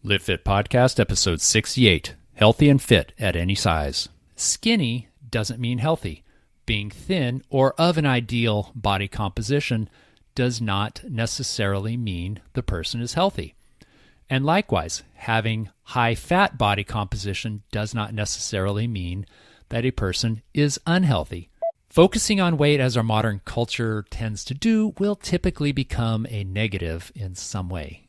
Live Fit Podcast, episode 68, Healthy and Fit at Any Size. Skinny doesn't mean healthy. Being thin or of an ideal body composition does not necessarily mean the person is healthy. And likewise, having high fat body composition does not necessarily mean that a person is unhealthy. Focusing on weight, as our modern culture tends to do, will typically become a negative in some way.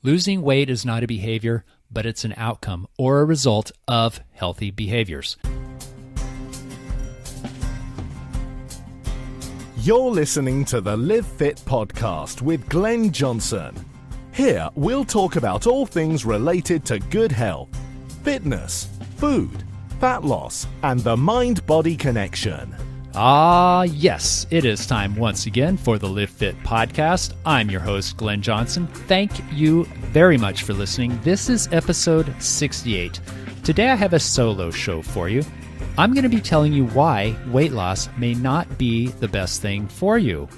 Losing weight is not a behavior, but it's an outcome or a result of healthy behaviors. You're listening to the Live Fit Podcast with Glenn Johnson. Here, we'll talk about all things related to good health, fitness, food, fat loss, and the mind-body connection. Yes, it is time once again for the Live Fit Podcast. I'm your host, Glenn Johnson. Thank you very much for listening. This is episode 68. Today I have a solo show for you. I'm going to be telling you why weight loss may not be the best thing for you.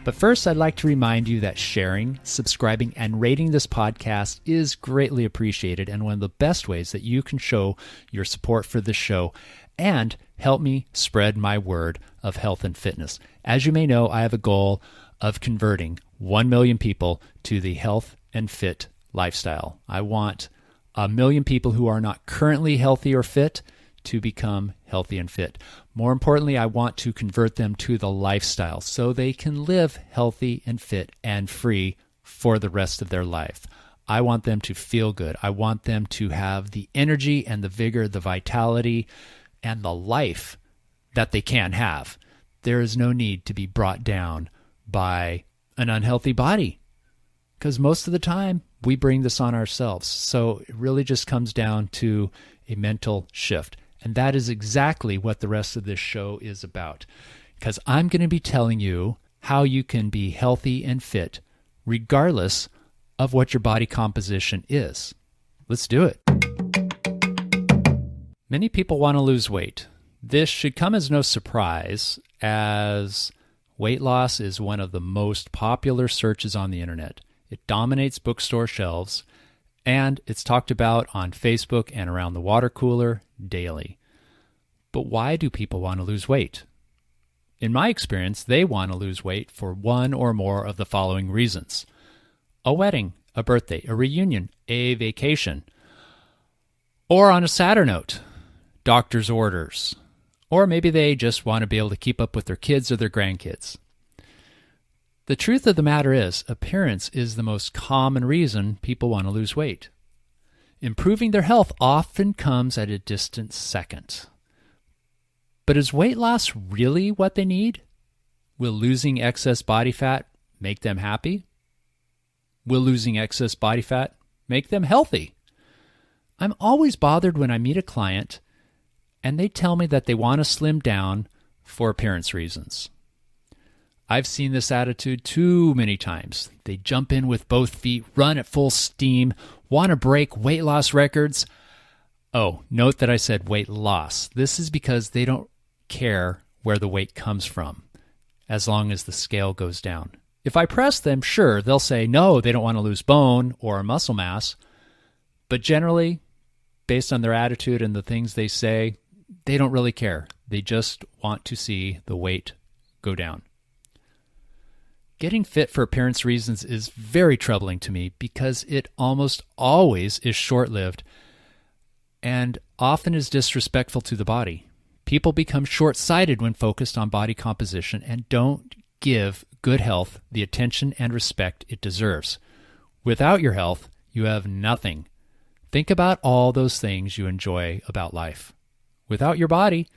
But first, I'd like to remind you that sharing, subscribing, and rating this podcast is greatly appreciated and one of the best ways that you can show your support for this show and help me spread my word of health and fitness. As you may know, I have a goal of converting 1 million people to the health and fit lifestyle. I want 1 million people who are not currently healthy or fit to become healthy and fit. More importantly, I want to convert them to the lifestyle so they can live healthy and fit and free for the rest of their life. I want them to feel good. I want them to have the energy and the vigor, the vitality, and the life that they can have. There is no need to be brought down by an unhealthy body because most of the time we bring this on ourselves. So it really just comes down to a mental shift. And that is exactly what the rest of this show is about, because I'm going to be telling you how you can be healthy and fit regardless of what your body composition is. Let's do it. Many people want to lose weight. This should come as no surprise, as weight loss is one of the most popular searches on the internet. It dominates bookstore shelves, and it's talked about on Facebook and around the water cooler daily. But why do people want to lose weight? In my experience, they want to lose weight for one or more of the following reasons: a wedding, a birthday, a reunion, a vacation, or on a sadder note, doctor's orders, or maybe they just want to be able to keep up with their kids or their grandkids. The truth of the matter is, appearance is the most common reason people want to lose weight. Improving their health often comes at a distant second. But is weight loss really what they need? Will losing excess body fat make them happy? Will losing excess body fat make them healthy? I'm always bothered when I meet a client and they tell me that they want to slim down for appearance reasons. I've seen this attitude too many times. They jump in with both feet, run at full steam, want to break weight loss records. Oh, note that I said weight loss. This is because they don't care where the weight comes from, as long as the scale goes down. If I press them, sure, they'll say no, they don't want to lose bone or muscle mass. But generally, based on their attitude and the things they say, they don't really care. They just want to see the weight go down. Getting fit for appearance reasons is very troubling to me because it almost always is short-lived and often is disrespectful to the body. People become short-sighted when focused on body composition and don't give good health the attention and respect it deserves. Without your health, you have nothing. Think about all those things you enjoy about life. Without your body,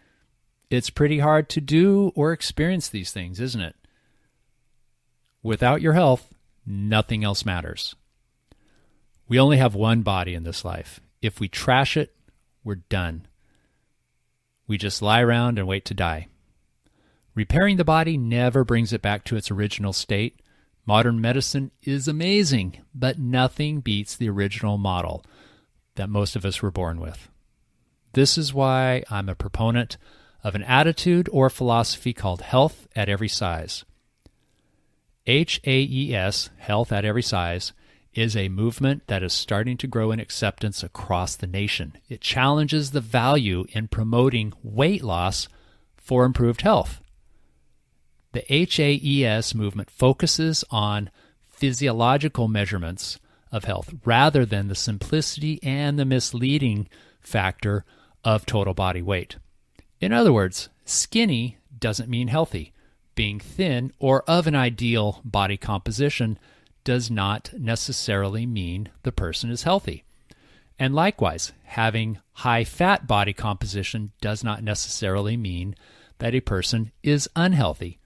it's pretty hard to do or experience these things, isn't it? Without your health, nothing else matters. We only have one body in this life. If we trash it, we're done. We just lie around and wait to die. Repairing the body never brings it back to its original state. Modern medicine is amazing, but nothing beats the original model that most of us were born with. This is why I'm a proponent of an attitude or philosophy called health at every size. HAES, health at every size, is a movement that is starting to grow in acceptance across the nation. It challenges the value in promoting weight loss for improved health. The HAES movement focuses on physiological measurements of health rather than the simplicity and the misleading factor of total body weight. In other words, skinny doesn't mean healthy. Being thin or of an ideal body composition does not necessarily mean the person is healthy. And likewise, having high fat body composition does not necessarily mean that a person is unhealthy.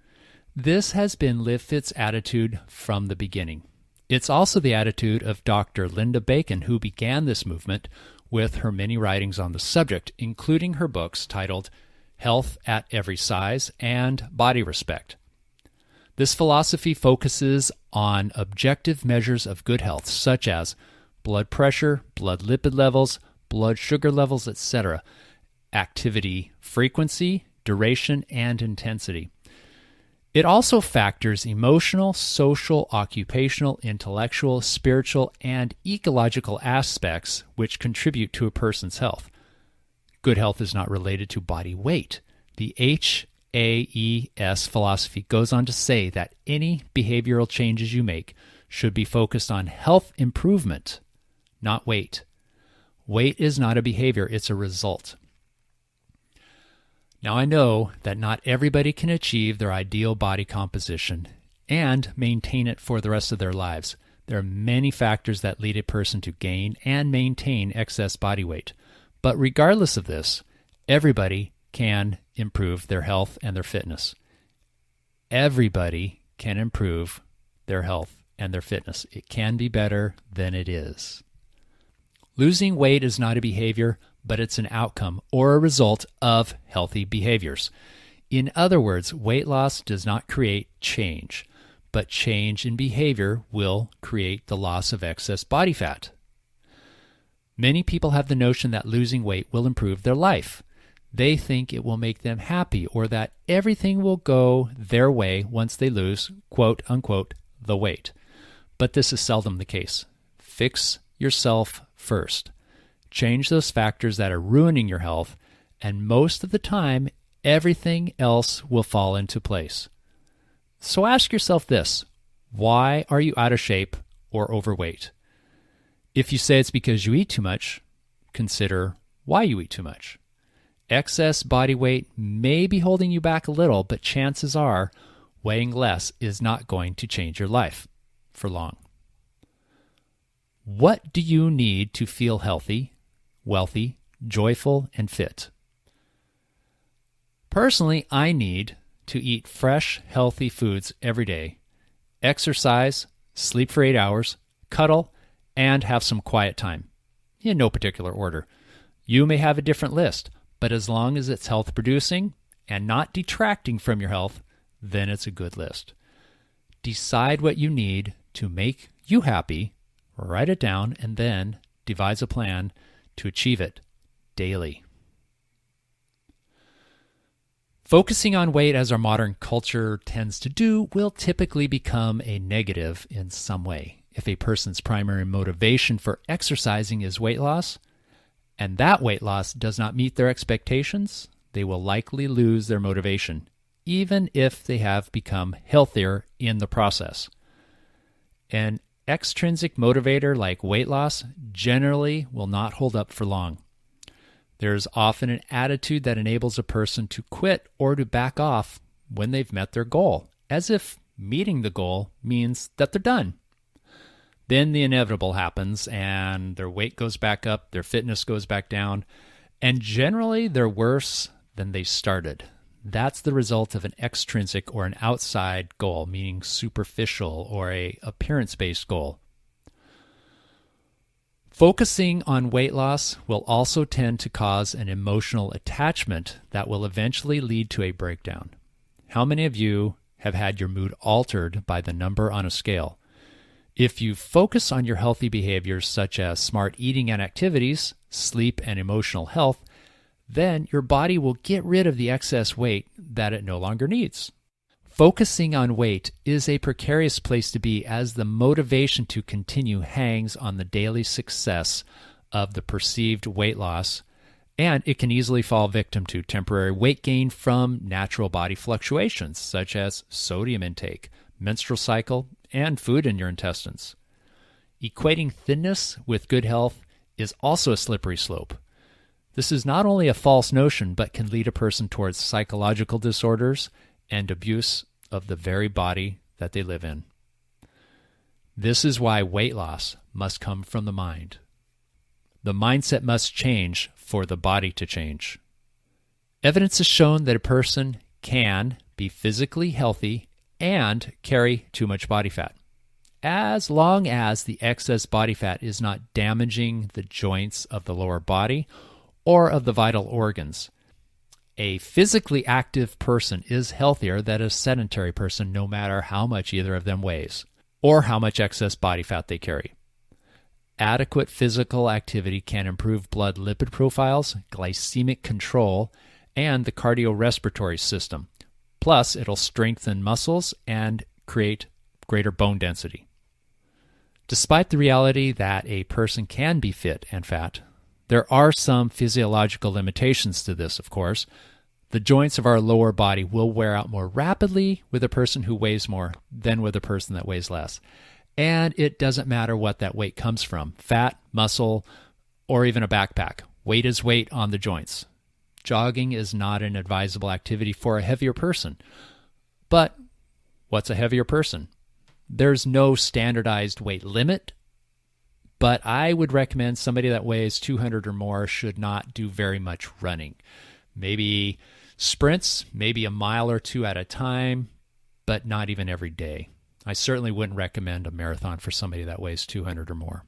This has been LiveFit's attitude from the beginning. It's also the attitude of Dr. Linda Bacon, who began this movement with her many writings on the subject, including her books titled Health at Every Size and Body Respect. This philosophy focuses on objective measures of good health, such as blood pressure, blood lipid levels, blood sugar levels, etc., activity frequency, duration, and intensity. It also factors emotional, social, occupational, intellectual, spiritual, and ecological aspects which contribute to a person's health. Good health is not related to body weight. The HAES philosophy goes on to say that any behavioral changes you make should be focused on health improvement, not weight. Weight is not a behavior, it's a result. Now, I know that not everybody can achieve their ideal body composition and maintain it for the rest of their lives. There are many factors that lead a person to gain and maintain excess body weight. But regardless of this, everybody can improve their health and their fitness. Everybody can improve their health and their fitness. It can be better than it is. Losing weight is not a behavior, but it's an outcome or a result of healthy behaviors. In other words, weight loss does not create change, but change in behavior will create the loss of excess body fat. Many people have the notion that losing weight will improve their life. They think it will make them happy or that everything will go their way once they lose, quote unquote, the weight. But this is seldom the case. Fix yourself first. Change those factors that are ruining your health, and most of the time, everything else will fall into place. So ask yourself this: why are you out of shape or overweight? If you say it's because you eat too much, consider why you eat too much. Excess body weight may be holding you back a little, but chances are weighing less is not going to change your life for long. What do you need to feel healthy, wealthy, joyful, and fit? Personally, I need to eat fresh, healthy foods every day, exercise, sleep for 8 hours, cuddle, and have some quiet time, in no particular order. You may have a different list, but as long as it's health-producing and not detracting from your health, then it's a good list. Decide what you need to make you happy, write it down, and then devise a plan to achieve it daily. Focusing on weight, as our modern culture tends to do, will typically become a negative in some way. If a person's primary motivation for exercising is weight loss, and that weight loss does not meet their expectations, they will likely lose their motivation, even if they have become healthier in the process. An extrinsic motivator like weight loss generally will not hold up for long. There's often an attitude that enables a person to quit or to back off when they've met their goal, as if meeting the goal means that they're done. Then the inevitable happens and their weight goes back up, their fitness goes back down, and generally they're worse than they started. That's the result of an extrinsic or an outside goal, meaning superficial or a appearance-based goal. Focusing on weight loss will also tend to cause an emotional attachment that will eventually lead to a breakdown. How many of you have had your mood altered by the number on a scale? If you focus on your healthy behaviors such as smart eating and activities, sleep and emotional health, then your body will get rid of the excess weight that it no longer needs. Focusing on weight is a precarious place to be, as the motivation to continue hangs on the daily success of the perceived weight loss, and it can easily fall victim to temporary weight gain from natural body fluctuations such as sodium intake, menstrual cycle, and food in your intestines. Equating thinness with good health is also a slippery slope. This is not only a false notion, but can lead a person towards psychological disorders and abuse of the very body that they live in. This is why weight loss must come from the mind. The mindset must change for the body to change. Evidence has shown that a person can be physically healthy and carry too much body fat, as long as the excess body fat is not damaging the joints of the lower body or of the vital organs. A physically active person is healthier than a sedentary person, no matter how much either of them weighs or how much excess body fat they carry. Adequate physical activity can improve blood lipid profiles, glycemic control, and the cardiorespiratory system. Plus, it'll strengthen muscles and create greater bone density. Despite the reality that a person can be fit and fat, there are some physiological limitations to this, of course. The joints of our lower body will wear out more rapidly with a person who weighs more than with a person that weighs less. And it doesn't matter what that weight comes from, fat, muscle, or even a backpack. Weight is weight on the joints. Jogging is not an advisable activity for a heavier person. But what's a heavier person? There's no standardized weight limit, but I would recommend somebody that weighs 200 or more should not do very much running. Maybe sprints, maybe a mile or two at a time, but not even every day. I certainly wouldn't recommend a marathon for somebody that weighs 200 or more.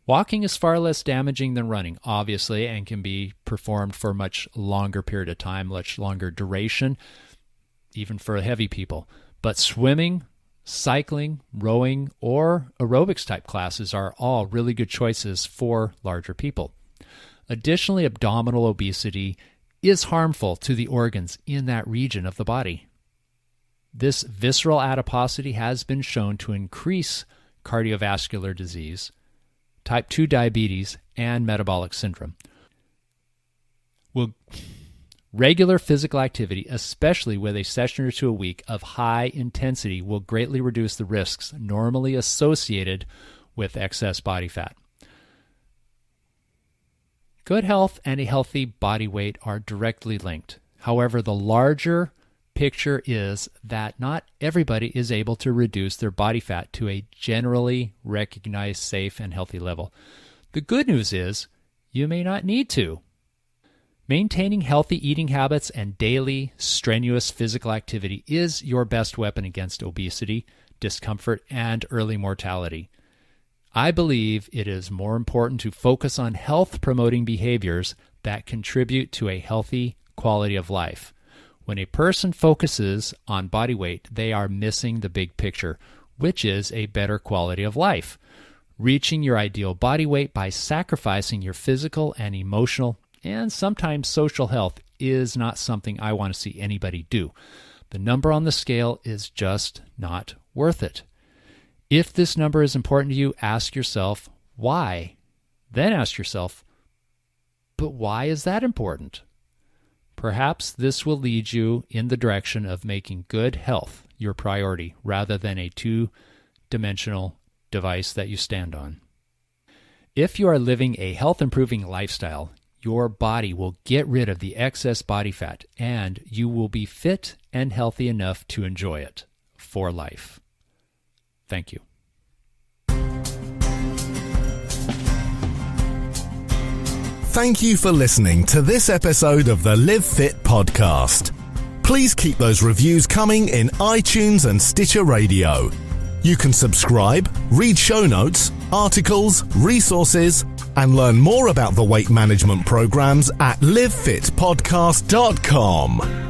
Walking is far less damaging than running, obviously, and can be performed for a much longer period of time, much longer duration, even for heavy people. But swimming, cycling, rowing, or aerobics type classes are all really good choices for larger people. Additionally, abdominal obesity is harmful to the organs in that region of the body. This visceral adiposity has been shown to increase cardiovascular disease, type 2 diabetes, and metabolic syndrome. Regular physical activity, especially with a session or two a week of high intensity, will greatly reduce the risks normally associated with excess body fat. Good health and a healthy body weight are directly linked. However, the larger picture is that not everybody is able to reduce their body fat to a generally recognized safe and healthy level. The good news is you may not need to. Maintaining healthy eating habits and daily strenuous physical activity is your best weapon against obesity, discomfort, and early mortality. I believe it is more important to focus on health-promoting behaviors that contribute to a healthy quality of life. When a person focuses on body weight, they are missing the big picture, which is a better quality of life. Reaching your ideal body weight by sacrificing your physical and emotional and sometimes social health is not something I want to see anybody do. The number on the scale is just not worth it. If this number is important to you, ask yourself why. Then ask yourself, but why is that important? Perhaps this will lead you in the direction of making good health your priority rather than a two-dimensional device that you stand on. If you are living a health-improving lifestyle, your body will get rid of the excess body fat and you will be fit and healthy enough to enjoy it for life. Thank you. Thank you for listening to this episode of the Live Fit podcast. Please keep those reviews coming in iTunes and Stitcher Radio. You can subscribe, read show notes, articles, resources, and learn more about the weight management programs at livefitpodcast.com.